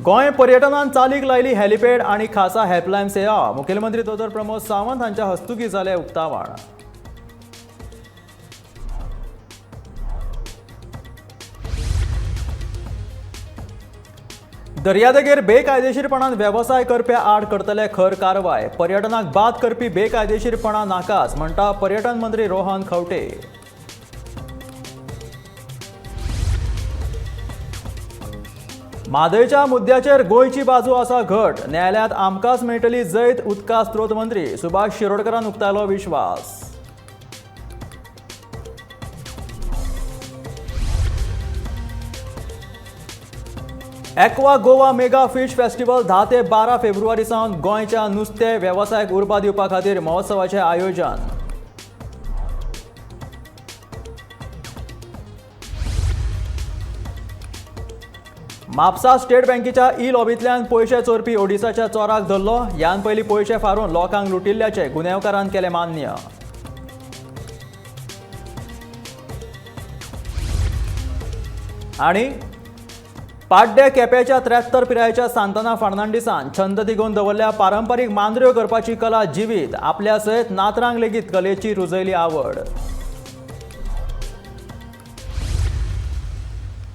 गोंय पर्यटनान चालीक लायली हेलिपॅड आणि खासा हेल्पलायन सेवा. मुखेलमंत्री दोतोर प्रमोद सावंत हांच्या हस्तुकी जाले उक्तावण. दर्यादेगेर बेकायदेशीरपणान वेवसाय करप्या आड करतले खर कारवाय. पर्यटनाक बाद करपी बेकायदेशीरपणा नाकाच म्हणटा पर्यटन मंत्री रोहन खंवटे. म्हादयच्या मुद्द्याचेर गोंयची बाजू आसा घट. न्यायालयांत आमकांच मेळटली जैत. उदका स्त्रोत मंत्री सुभाष शिरोडकरान उक्तायलो विश्वास. Aqua Goa mega fish festival 10 ते 12 फेब्रुवारी सावन गोंयच्या नुस्तें वेवसायाक उर्बा दिवपा खातीर महोत्सवाचें आयोजन. म्हापसा स्टेट बँकेच्या ई-लॉबींतल्यान पयशे चोरपी ओडिसाच्या चोराक धरलो. ह्यान पयलीं पयशे फारून लोकांक लुटिल्ल्याचे गुन्यांवकारान केले मान्य. आनी पाड्डे केप्याच्या 73 पिरायेच्या सांतना फर्नांडिसान छंद तिगोवन दवरल्या पारंपारीक मांद्र्यो करपाची कला जिवीत. आपल्या सयत नातरांक लेगीत कलेची रुजयली आवड.